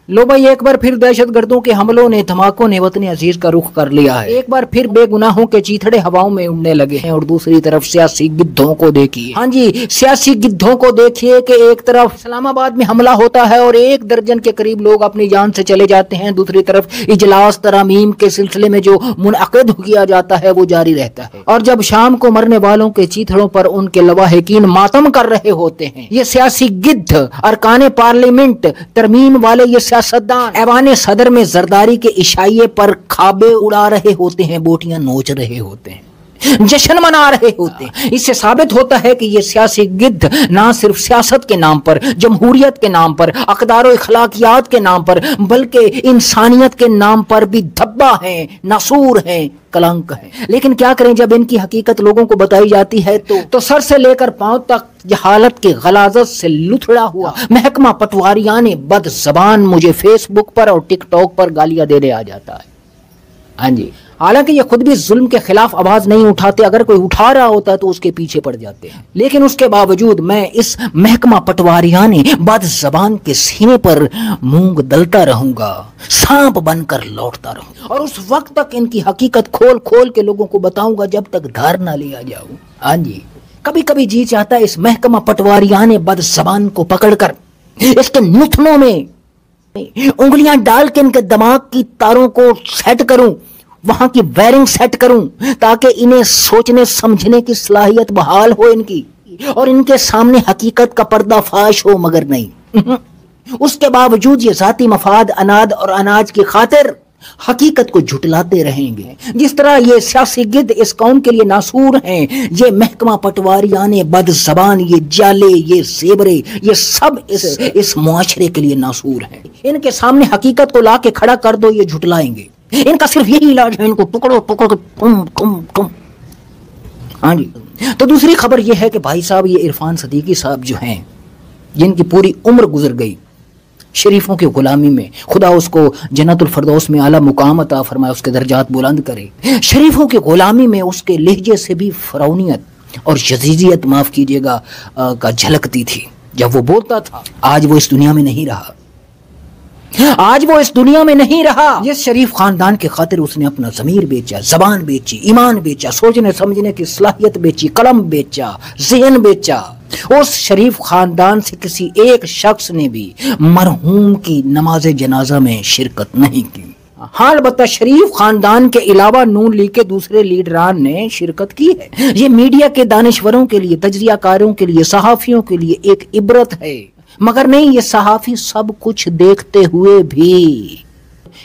लो भाई, एक बार फिर दहशत गर्दों के हमलों ने, धमाकों ने वतन अजीज का रुख कर लिया है। एक बार फिर बेगुनाहों के चीथड़े हवाओं में उड़ने लगे हैं। और दूसरी तरफ सियासी गिद्धों को देखिए, हाँ जी, सियासी गिद्धों को देखिए कि एक तरफ इस्लामाबाद में हमला होता है और 1 दर्जन के करीब लोग अपनी जान से चले जाते हैं। दूसरी तरफ इजलास तरामीम के सिलसिले में जो मुनअक़िद किया जाता है वो जारी रहता है। और जब शाम को मरने वालों के चीथड़ों पर उनके लवाहिकीन मातम कर रहे होते हैं, ये सियासी गिद्ध अरकान पार्लियामेंट तरमीम वाले ये सियासतदान ऐवान सदर में जरदारी के इशाइये पर खाबे उड़ा रहे होते हैं, बोटियां नोच रहे होते हैं, जश्न मना रहे होते हैं। इससे साबित होता है कि ये सियासी गिद्ध ना सिर्फ सियासत के नाम पर, जमहूरियत के नाम पर, अक़दार और अखलाकियात के नाम पर, बल्कि इंसानियत के नाम पर भी धब्बा है, नासूर है, कलंक है। लेकिन क्या करें, जब इनकी हकीकत लोगों को बताई जाती है तो सर से लेकर पांव तक जहालत की गलाजत से लुथड़ा हुआ महकमा पटवारियाने बद ज़बान मुझे फेसबुक पर और टिकटॉक पर गालियां देने आ जाता है। हाँ जी, हालांकि ये खुद भी जुल्म के खिलाफ आवाज नहीं उठाते, अगर कोई उठा रहा होता है तो उसके पीछे पड़ जाते हैं। लेकिन उसके बावजूद मैं इस महकमा पटवारियाने बद ज़बान के सीने पर मूंग दलता रहूंगा, सांप बनकर लौटता रहूंगा, और उस वक्त तक इनकी हकीकत खोल खोल के लोगों को बताऊंगा जब तक धार ना लिया जाऊं। हाँ जी, कभी कभी जी चाहता है इस महकमा पटवारियाने बद ज़बान को पकड़कर इसके नुथनों में उंगलियां डाल के इनके दिमाग की तारों को सेट करूं, वहां की वायरिंग सेट करूं, ताकि इन्हें सोचने समझने की सलाहियत बहाल हो इनकी, और इनके सामने हकीकत का पर्दाफाश हो। मगर नहीं, उसके बावजूद ये जाती मफाद, अनाद और अनाज की खातिर हकीकत को झुटलाते रहेंगे। जिस तरह ये सियासी गिद्ध इस कौम के लिए नासूर हैं, ये महकमा पटवारियाने बद ज़बान, ये जाले, ये ज़ेबरे, ये सब इस मुआशरे के लिए नासूर हैं। इनके सामने हकीकत को ला के खड़ा कर दो, ये झुटलाएंगे। इनका सिर्फ यही इलाज है, इनको पकड़ो पकड़ के तुम। हाँ जी, तो दूसरी खबर यह है कि भाई साहब ये इरफान सदीकी साहब जो हैं, जिनकी पूरी उम्र गुजर गई शरीफों की गुलामी में, खुदा उसको जन्नतुल फरदौस में आला मुकाम अता फरमाए, उसके दर्जात बुलंद करे। शरीफों की गुलामी में उसके लहजे से भी फरौनियत और यजीदियत, माफ कीजिएगा, का झलकती थी जब वो बोलता था। आज वो इस दुनिया में नहीं रहा, आज वो इस दुनिया में नहीं रहा। जिस शरीफ खानदान के खातिर उसने अपना ज़मीर बेचा, ज़बान बेची, ईमान बेचा, सोचने समझने की सलाहियत बेची, कलम बेचा, ज़हन बेचा, उस शरीफ खानदान से किसी एक शख्स ने भी मरहूम की नमाज जनाजा में शिरकत नहीं की। हाँ, अलबत्ता शरीफ खानदान के अलावा नून लीग के दूसरे लीडरान ने शिरकत की है। ये मीडिया के दानिश्वरों के लिए, तजरियाकारों के लिए, सहाफियों के लिए एक इबरत है। मगर नहीं, ये सहाफी सब कुछ देखते हुए भी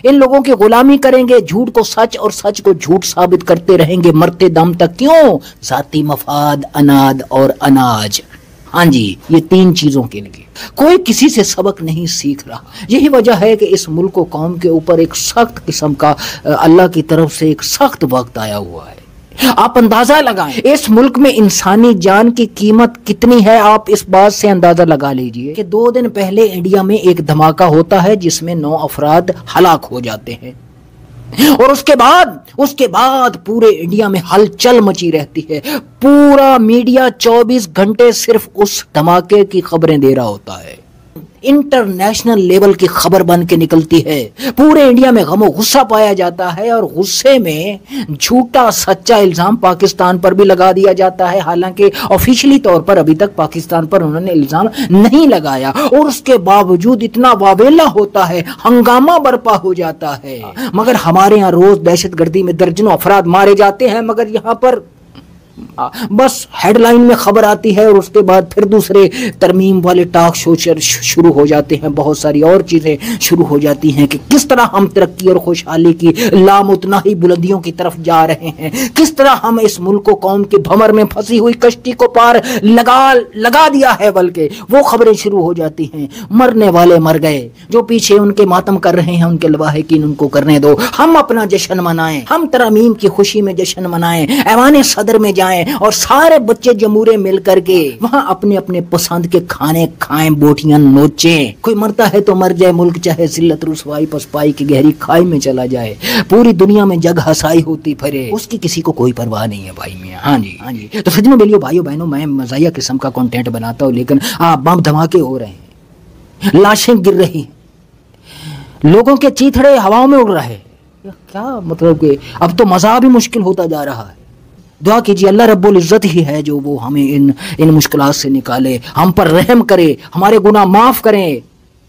इन लोगों की गुलामी करेंगे, झूठ को सच और सच को झूठ साबित करते रहेंगे मरते दम तक। क्यों? जाती मफाद, अनाद और अनाज। हाँ जी, ये 3 चीजों के लिए कोई किसी से सबक नहीं सीख रहा। यही वजह है कि इस मुल्क को कौम के ऊपर एक सख्त किस्म का अल्लाह की तरफ से एक सख्त वक्त आया हुआ है। आप अंदाजा लगाएं इस मुल्क में इंसानी जान की कीमत कितनी है। आप इस बात से अंदाजा लगा लीजिए कि 2 दिन पहले इंडिया में एक धमाका होता है जिसमें 9 अफराद हलाक हो जाते हैं, और उसके बाद पूरे इंडिया में हलचल मची रहती है। पूरा मीडिया 24 घंटे सिर्फ उस धमाके की खबरें दे रहा होता है। इंटरनेशनल लेवल की खबर बन के निकलती है। पूरे इंडिया में गम और गुस्सा पाया जाता है, और गुस्से में झूठा सच्चा इल्जाम पाकिस्तान पर भी लगा दिया जाता है। हालांकि ऑफिशियली तौर पर अभी तक पाकिस्तान पर उन्होंने इल्जाम नहीं लगाया, और उसके बावजूद इतना वावेला होता है, हंगामा बर्पा हो जाता है। मगर हमारे यहाँ रोज दहशतगर्दी में दर्जनों अफराद मारे जाते हैं, मगर यहाँ पर बस हेडलाइन में खबर आती है और उसके बाद फिर दूसरे तरमीम वाले टॉक शो शुरू हो जाते हैं। बहुत सारी और चीजें शुरू हो जाती हैं कि किस तरह हम तरक्की और खुशहाली की लामुतनाही बुलंदियों की तरफ जा रहे हैं, किस तरह हम इस मुल्क को कौम के भंवर में फंसी हुई कश्ती को पार लगा दिया है। बल्कि वो खबरें शुरू हो जाती हैं, मरने वाले मर गए, जो पीछे उनके मातम कर रहे हैं उनके लवाहिकीन उनको करने दो, हम अपना जश्न मनाएं, हम तरमीम की खुशी में जश्न मनाएं, ऐवान सदर में जाएं और सारे बच्चे जमूरे मिल करके वहां अपने अपने पसंद के खाने खाएं, बोटियां नोचें। कोई मरता है तो मर जाए, मुल्क चाहे जिल्लत रुसवाई पसपाई की गहरी खाई में चला जाए, पूरी दुनिया में जग हसाई होती फिरे, उसकी किसी को कोई परवाह नहीं है भाई मियां। हाँ जी, हाँ जी। तो सजनों बेलियो भाइयों बहनों, मैं मजाया किस्म का कंटेंट बनाता हूँ, लेकिन बम धमाके हो रहे हैं, लाशें गिर रही हैं, لوگوں کے چیتڑے ہواؤں میں اڑ رہے. کیا مطلب کہ اب تو مزہ بھی مشکل ہوتا جا رہا ہے. دعا کیجیے اللہ رب العزت ہی ہے جو وہ ہمیں ان مشکلات سے نکالے، ہم پر رحم کرے، ہمارے گناہ معاف کریں.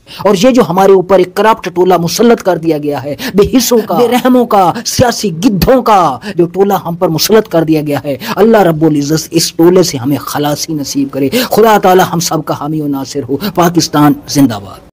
اور یہ جو ہمارے اوپر ایک کرپٹ ٹولہ مسلط کر دیا گیا ہے، بے حصوں کا، بے رحموں کا، سیاسی گدھوں کا جو ٹولہ ہم پر مسلط کر دیا گیا ہے، اللہ رب العزت اس ٹولے سے ہمیں خلاصی نصیب کرے. خدا تعالی ہم سب کا حامی و ناصر ہو. پاکستان زندہ باد.